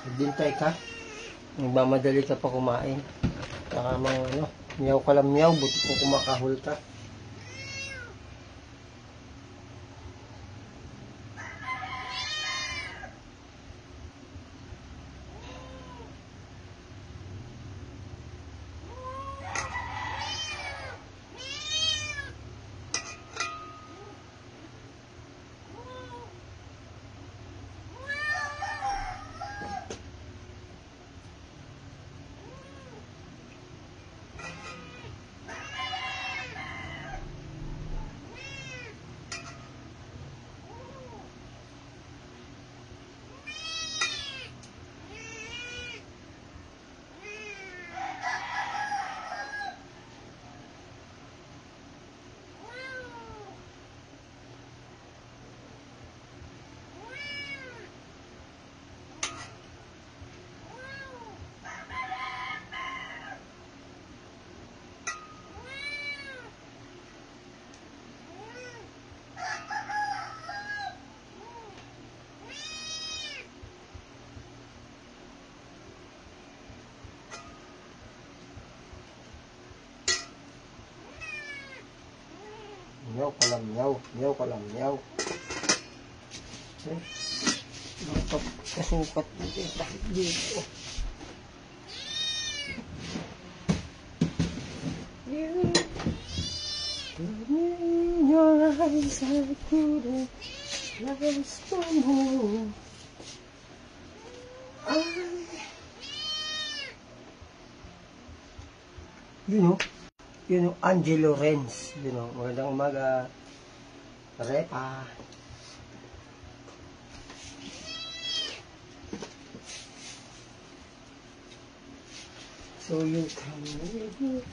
Naghintay ka. Nagmamadali ka pa kumain. Saka mga ano, miyaw ka lang miyaw, buti kung kumakahol ka. Miyaw ka lang miyaw, miyaw ka lang miyaw. Dapat kasukat dito, takip dito. In your eyes I couldn't last no more. You know, Angelo Renz, you know, magandang umaga, Repa. So you come with me.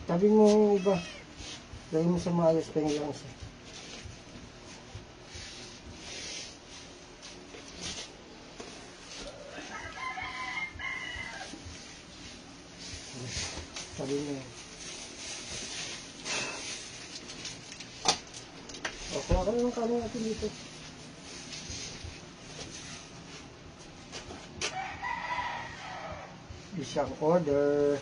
Sabi mo yung iba, gawin mo sa maayos pa yung lang siya. Sabi mo yun. O, kuha ka naman kami natin dito. Isang order.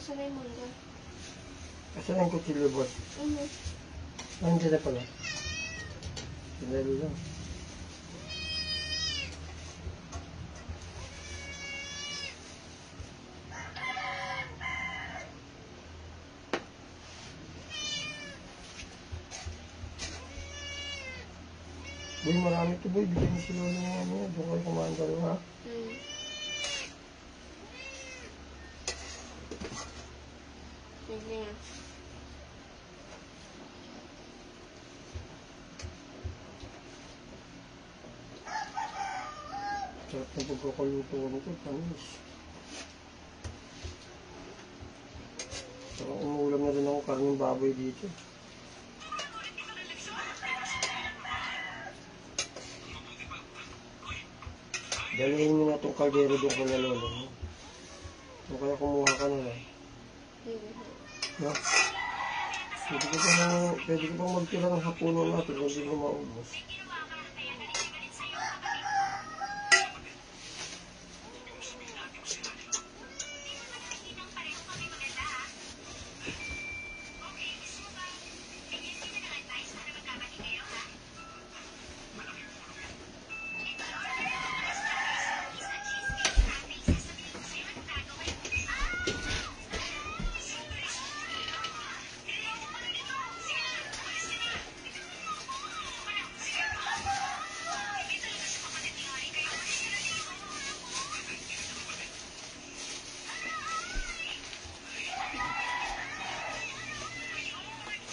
Asan na yung mangga? Asan na yung kutsilyo, boss? Nandiyan na pala. Sandali lang. Boy, marami ito, boy. Bigyan mo sila ng ano. Doon kayo kumain dalawa, ha? Sige nga. Sarap na pagkakaluto nito, panis. Sarap umulam na rin ako karning baboy dito. Dalihin mo na itong kaldero doon ko na lolo. O kaya kumuha ka na lang. No? Pwede ko bang magtira ng hapunan natin kung hindi mo maubos.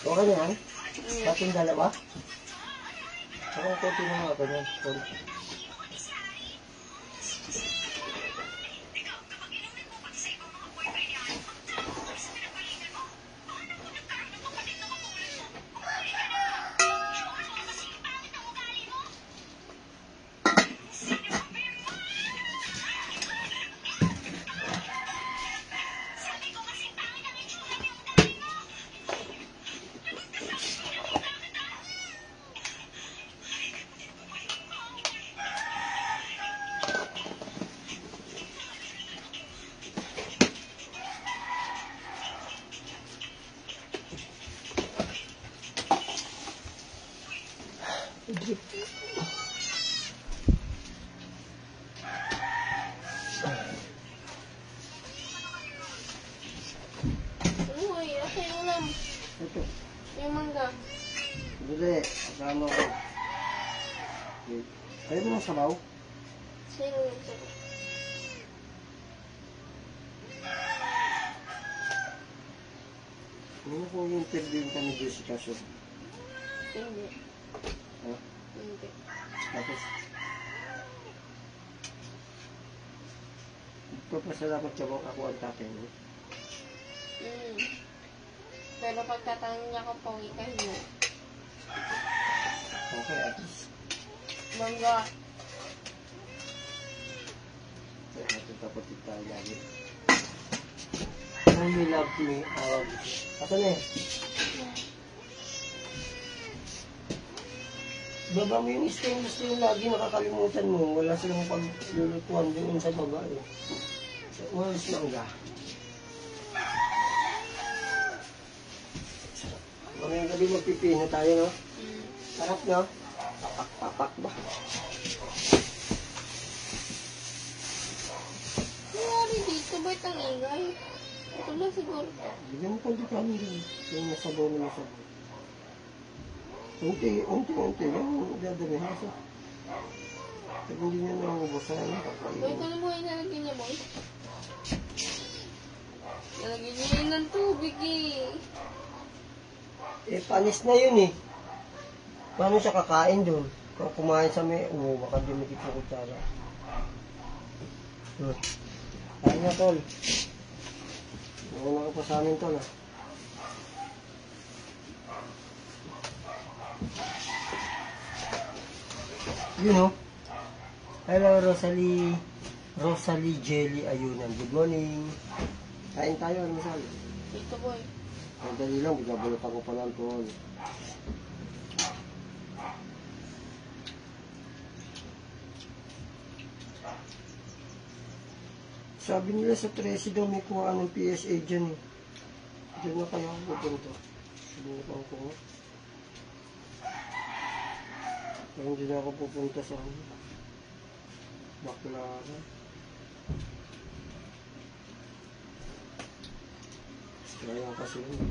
Okay na yan? Mm. Ating dalawa? Parang konti na nga ganyan. Konti. Uy, asa yung ulam? Ito. Yung mangga. Dili. Kasama ko. Okay. Ayaw mo ng sabaw? Sino yung sabi? Ano kung interview kami Jessica Shaw? Hindi. Ha? Hindi. Tapos, papasalamat siya kung ako ang tatay mo. Pero pagkatanong niya kung pauwi ka, hindi. Okay, at least. Mangga. Kaya ating kapatid tayo lagi. Only love me, I love you. Asan eh? Baba mo yung stainless yung lagi nakakalimutan mo. Wala silang paglulutuan doon sa baba eh. Walis mangga. Mamayang gabi magpipino tayo, no? Sarap, no? Papak ba? Nangyari dito, ba't ang ingay? Ito lang siguro. Bigyan mo konti kami rin. Yung nasabaw na nasabaw. Unti. Yung dadami. Pag hindi nyo nauubusan, Boy, ito na mo ilalagay niya, boy. Ilalagay niya yun ng tubig eh. eh, panis na yun eh. Paano siya kakain doon? Kung kumain sa may, baka dumikit sa kutsara. Kain na, tol. Nauna ka pa sa amin, tol, ah. You know? Hello, Rosalie. Rosalie Jelly Ayunan. Good morning. Kain tayo, ano masal? Ito, boy. Madali lang, bigabulot ako pa lang, tol. Sabi nila sa 13 daw may kuha ng PSA dyan eh. Diyan na kaya ako pupunta. Subukan ko. Pero hindi na ako pupunta sa Baclaran. Kaya kasi yun.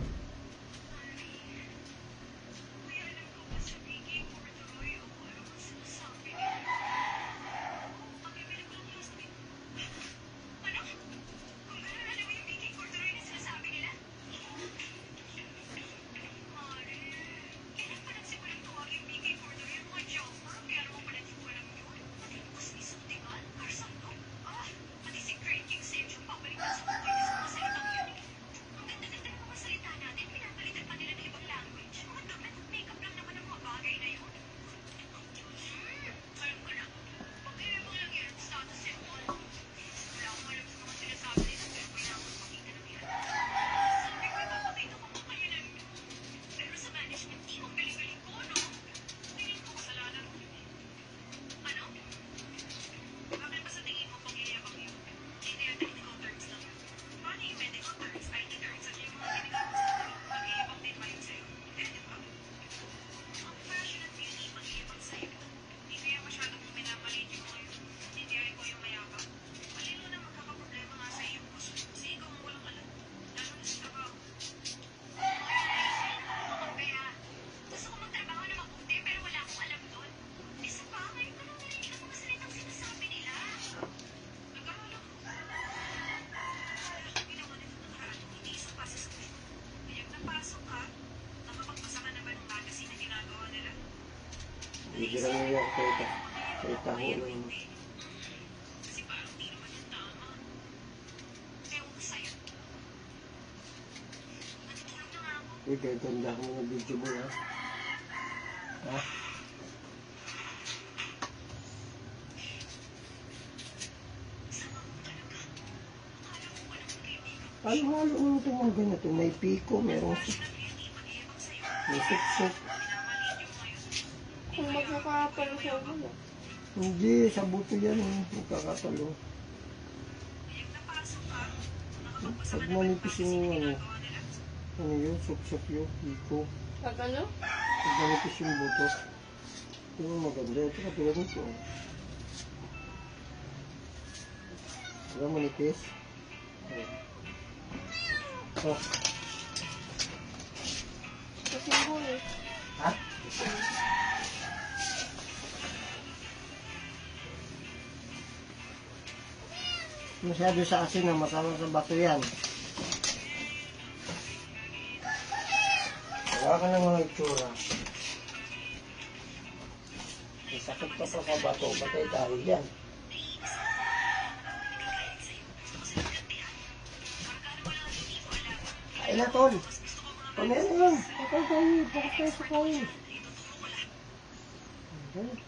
Bibirang niya ako sa itaho ng kaya ganda ko mga video mo ha. Ha? Halo-halo mo ito mga ganito. May piko, merong may suksok. Kung magkakapalo sa ulo. Hindi, sa buto yan. Magkakatalo. Pag manipis yung ano yun, suksok yun, piko. Pag ano? Pag manipis yung buto. Yung maganda. Ito katulad nito. Diba manipis? Oh. Kasi yung eh. Ha? Masyado sa asin na matawag sa bato yan. Wala ka ng mga itsura. Sakit ka pa sa bato, batay tayo yan. Kain na, Tol. Pamera yan. Patay tayo. Bakit tayo sa kain? Okay.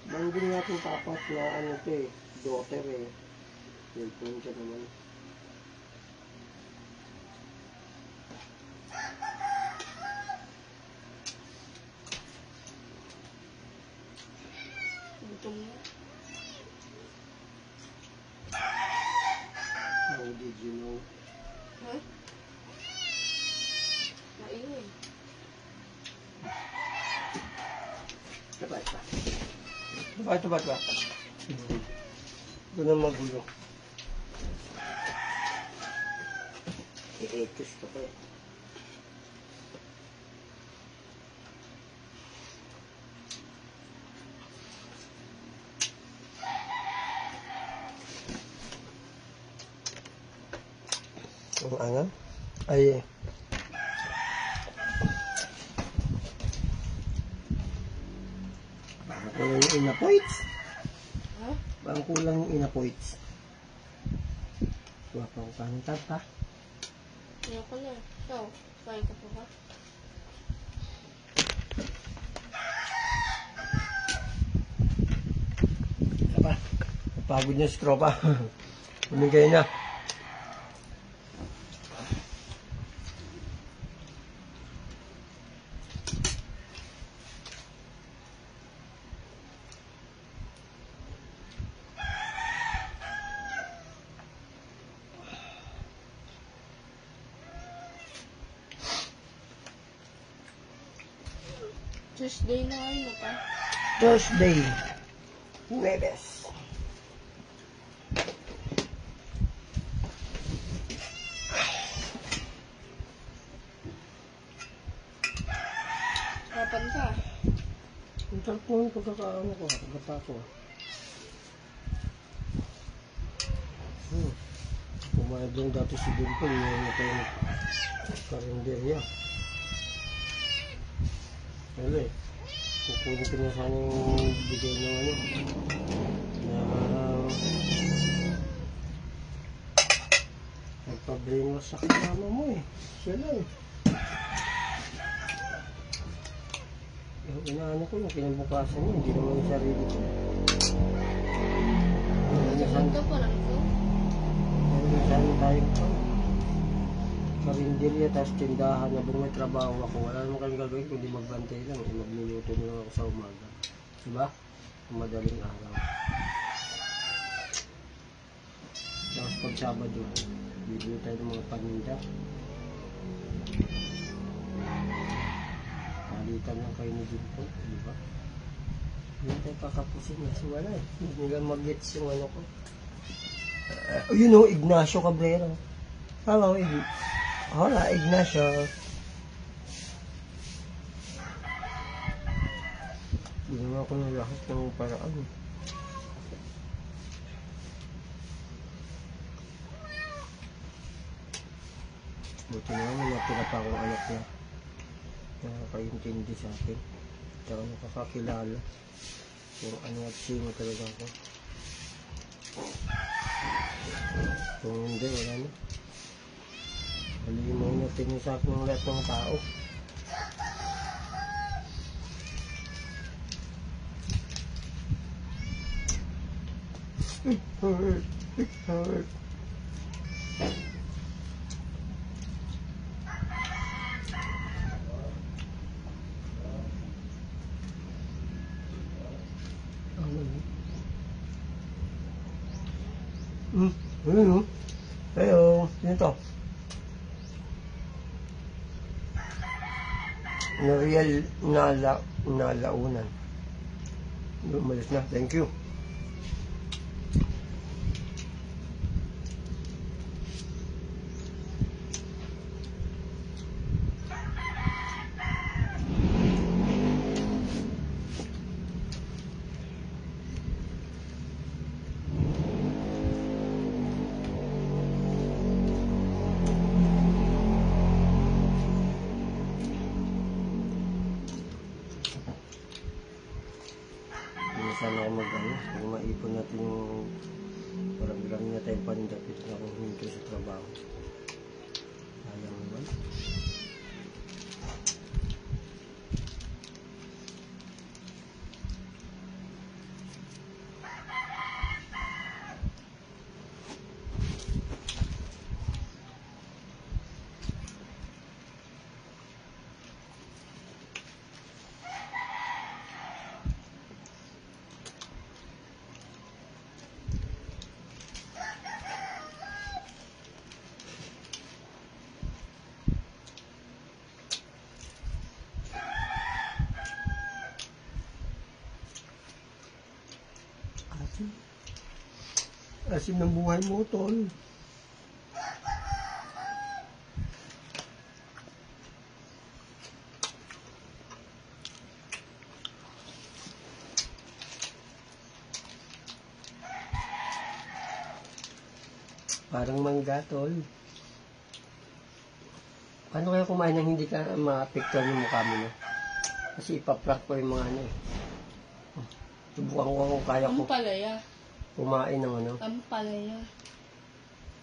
Banding natin tapat na ano ito eh. Daughter eh. Cellphone siya naman. Gutom mo. How did you know? Ha? Maingay. Diba? Ito na magulo. I-etos ko pa eh. Ang angan? Ay parang kulang yung inapoits. Ha? Parang kulang yung inapoits. Kuha pa ko kanin tata. Ayoko na. Ikaw, kain ka pa ba? Isa pa. Napagod niya si Tropa. Umigay na. Tuesday na ngayon pa. Thursday. Huwebes. Kapan ka? Ang sarap mo yung pagkakaano ko. Pagkata ko. Pumayad lang dati si Dimple. Yung ito yung karinderya. Wala eh. Kukunin ko na sana yung bigay ng ano. Na nagpa-brainwash sa kasama mo eh. Siya lang eh. Yung inaano ko, yung kinabukasan niya, hindi naman yung sarili ko. Saan ka pa lang ko? Saan tayo pa? Karinderya, tapos tindahan, habang may trabaho ako. Wala naman kami gagawin kundi magbantay lang. Magluluto na lang ako sa umaga. Diba? Madaling araw. Tapos pag Sabado, bibili tayo ng mga paninda. Palitan lang kayo ni Dimple, diba? Hindi tayo kakapusin na. So wala eh. Hindi nila mag-gets yung ano ko. You know, Ignacio Cabrera. Hello, Hola, Ignacio. Ginawa ko ng lahat ng paraan. Buti na naman, natira pa akong anak niya. nakakaintindi sa akin. Tsaka nakakakilala kung ano at sino talaga ako. Kung hindi, wala na. Halimaw natin yung sa akin ng lahat ng tao. Hurt. Ayun o. Hello. Sino to? Nariel Nalaunan. Umalis na. Thank you. Sana ako kung maipon natin yung parang bilang na tayong panindapit na kung hinto sa trabaho. Sayang naman. Asim ng buhay mo, tol. Parang mangga, tol. Paano kaya kumain ng hindi ka ma-picture yung mukha mo, no? Kasi ipaprak ko yung mga ano eh. Subukan ko kung kaya ko. Ang palaya. Kumain ng ano? Ang palaya.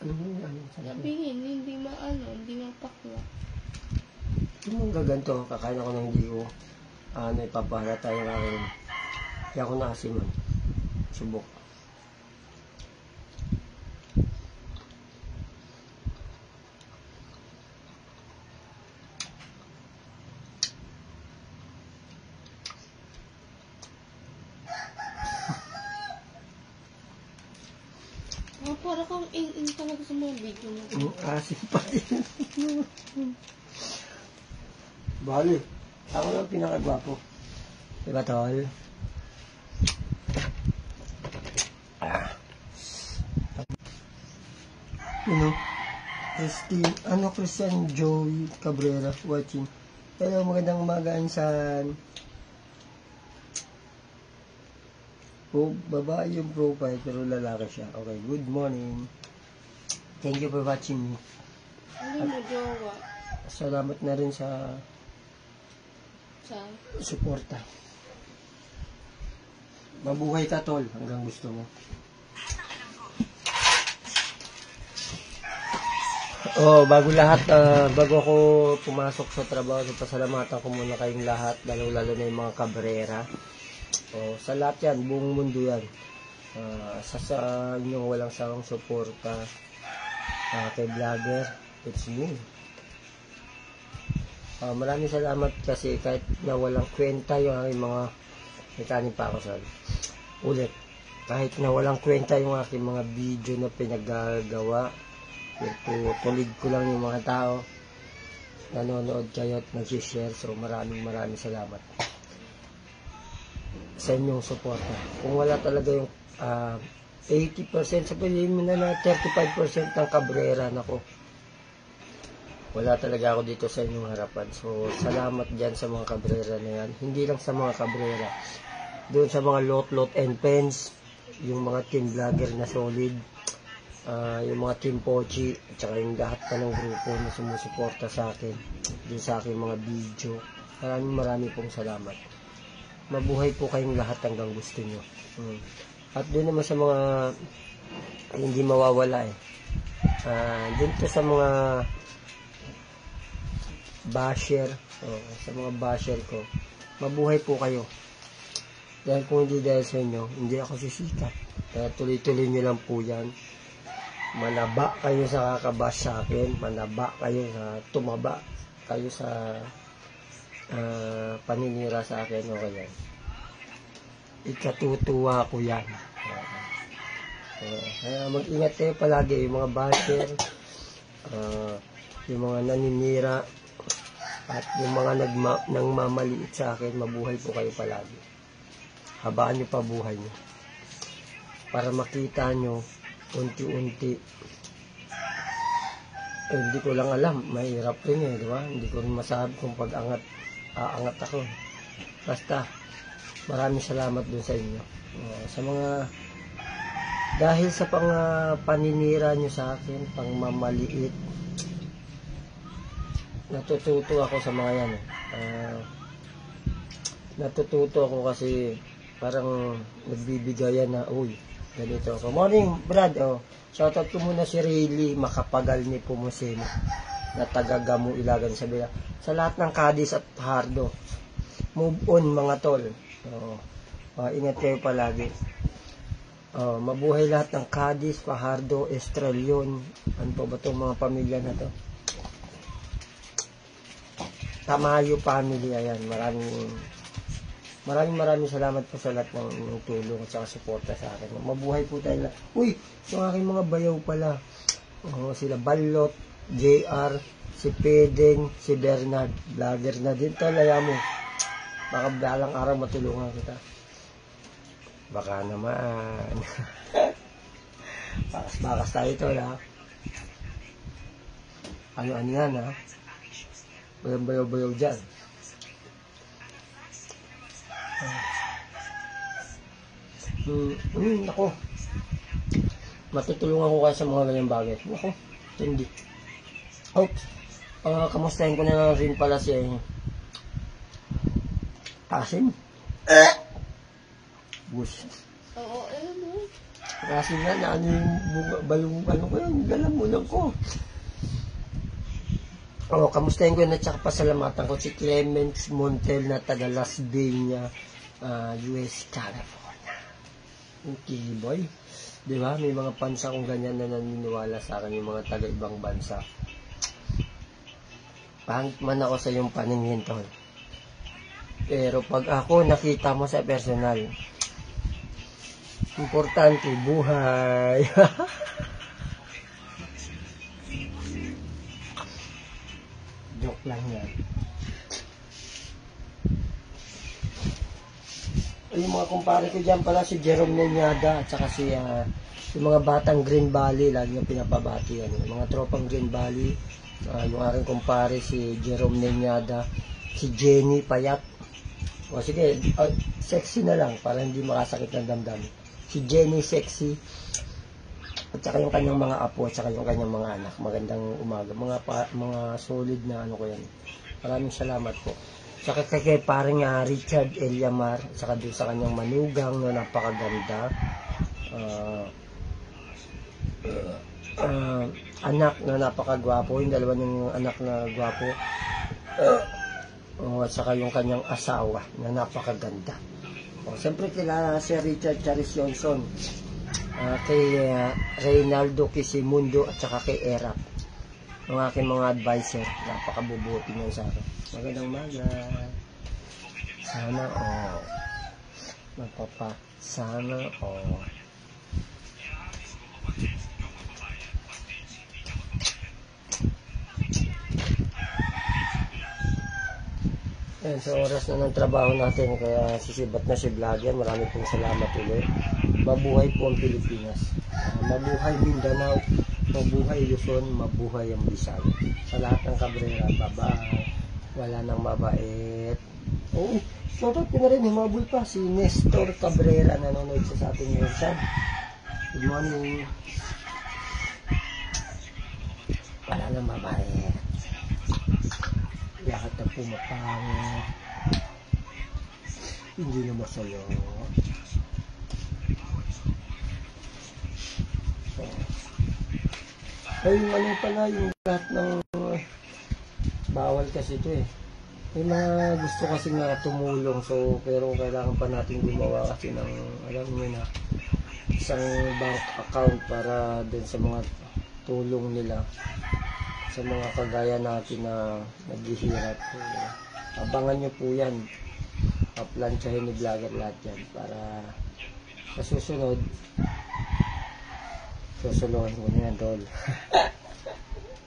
Ano yung Sabihin, hindi mapakla. Yung gaganto, kakain ako ng hindi ko ipapahalata yung aking kaya ako nakasiman. Subok. Para kang in talaga sa mga video mo. Asim pa din. Bali. Ako lang pinakagwapo. Diba, tol? Christian Joey Cabrera watching. Hello, magandang umaga, insan. Babae yung profile pero lalaki siya. Okay, good morning. Thank you for watching me. Ano mo, jowa? Salamat na rin sa suporta. Mabuhay ka, tol, hanggang gusto mo. Bago ako pumasok sa trabaho, pasalamatan ko muna kayong lahat, lalo na yung mga kabrera. Sa lahat yan, buong mundo yan. Sa inyong walang sawang suporta kay vlogger, it's me. Maraming salamat kasi kahit na walang kwenta yung aking mga ikanin pa ako sa ulit. Kahit na walang kwenta yung aking mga video na pinagagawa, tulig ko lang yung mga tao, nanonood kayo at nag-share. So maraming salamat sa inyong suporta. Kung wala talaga yung 80%, sabihin mo na 35% ng kabrera nako. Wala talaga ako dito sa inyong harapan. So, salamat dyan sa mga kabrera na yan. Hindi lang sa mga kabrera. Doon sa mga lot and pens, yung mga team vlogger na solid, yung mga team Pochi, at saka yung lahat pa ng grupo na sumusuporta sa akin, din sa aking mga video. Maraming pong salamat. Mabuhay po kayong lahat hanggang gusto nyo. At doon naman sa mga hindi mawawala doon po sa mga basher, sa mga basher ko, mabuhay po kayo. Dahil kung hindi dahil sa inyo, hindi ako sisikat. Kaya tuloy-tuloy nyo lang po yan. Manaba kayo sa kakabash sa akin, manaba kayo sa tumaba kayo sa paninira sa akin, o kaya ikatutuwa ko yan. Kaya mag-ingat kayo palagi, yung mga basher, yung mga naninira, at yung mga nagmamaliit sa akin. Mabuhay po kayo palagi. Habaan nyo pa buhay nyo para makita nyo unti-unti. Hindi ko lang alam, mahirap rin di ba? Hindi ko rin masabi kung aangat ako. Basta maraming salamat dun sa inyo, sa mga dahil sa paninira nyo sa akin, pangmamaliit. Natututo ako sa mga yan. Natututo ako kasi parang nagbibigayan na, uy, ganito. Good morning, Brad. Shoutout ko muna si Rayleigh Makapagal ni Pumusino na taga-Gamu Ilagan sa Bila. Sa lahat ng Cadiz at Hardo, move on mga tol. Ingat kayo palagi. Mabuhay lahat ng Cadiz, Fajardo, Estrellon. Ano ba itong mga pamilya na to? Tamayo family, ayan. Maraming salamat po sa lahat ng tulong at saka suporta sa akin. Mabuhay po tayo lahat. Uy, yung aking mga bayaw pala. Sila Balot, JR, si Pedeng, si Bernard. Vlogger na din talaya mo. Baka balang araw matulungan kita. Baka naman. Bakas tayo ito, ha? Ano yan, ha? Walang bayaw-bayaw dyan. Ako. Matutulungan ko kayo sa mga ganyang bagay. Ako, hindi. Oops. Kamustahin ko na rin pala si Asim. Bush. Oo, alam mo. Kasi nga na balong ko yun, galamunan ko. Kamustahin ko na tsaka pasalamatan ko si Clemens Montel na taga Las Vegas, US, California. Okay, boy. Di ba? May mga pansa kong ganyan na naniniwala sa akin, yung mga taga ibang bansa. Pangit man ako sa iyong paningin, tol. Pero pag ako nakita mo sa personal, importante, buhay. Joke lang yan. Yung mga kumpare ko dyan pala, si Jerome Nenyada at saka si yung mga batang Green Valley, lagi yung pinapabati yan. Yung mga tropang Green Valley, yung aking kumpare si Jerome Nenyada, si Jenny Payat. O sige, sexy na lang para hindi makasakit ng damdamin. Si Jenny Sexy at saka yung kanyang mga apo at saka yung kanyang mga anak. Magandang umaga. Mga solid na ano ko yan. Maraming salamat po. Saka kay parang Richard Eliamar at saka doon sa kanyang manugang na napakaganda. Anak na napakagwapo. Yung dalawa niyang anak na gwapo. At saka yung kanyang asawa na napakaganda. Siyempre kilala si Richard Charis Johnson. Kay Reynaldo Kisimundo at saka kay Erap, ang aking mga advisor. Napakabubuti niyan sa akin. Magandang umaga. Sana sana Yan, sa oras na ng trabaho natin, kaya sisibat na si vlogger. Marami pong salamat ulit. Mabuhay po ang Pilipinas. Mabuhay Mindanao, mabuhay Luzon, mabuhay ang Bisaya. Sa lahat ng Cabrera, bye-bye. Wala nang mabait. Shoutout ko na rin, humabol pa si Nestor Cabrera, nanonood sa ating website. Good morning. Wala nang mabait. Lahat na pumapangit. Hindi na masaya. So, ay, ano pala yung lahat ng bawal kasi ito eh. May mga gusto kasi nga tumulong, so pero kailangan pa natin gumawa kasi ng, alam niyo na, isang bank account para din sa mga tulong nila sa mga kagaya natin na naghihirap. So, abangan nyo po yan. Plansyahin ni Vlogger lahat yan para sa susunod susuluhin ko na yan, tol.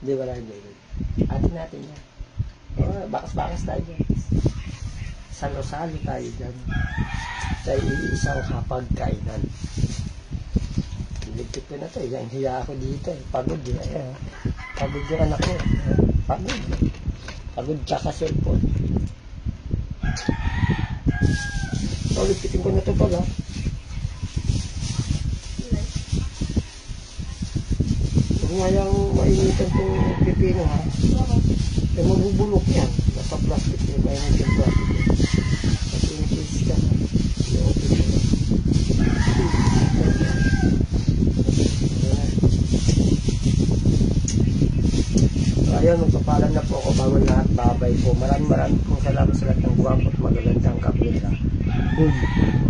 Di ba lang, David? Atin natin yan. Bakas-bakas tayo dyan. Salo-salo tayo dyan. Sa isang hapag-kainan. Ligpit ko na to. Yan, hiya ako dito. Pagod yun. Pagod yung anak ko. Pagod. Pagod tsaka cellphone. So, ligpitin ko na to pala. Ngayang mainitan itong pipino ha. Eh mabubulok yan. Nasa plastic yun. Mainit yung plastic yun. Kasi inis ka. So ayun, magpapalam na po ako bago lahat. Babay po. Maraming po salamat sa lahat ng guwapo at magagandang kapila. Boom!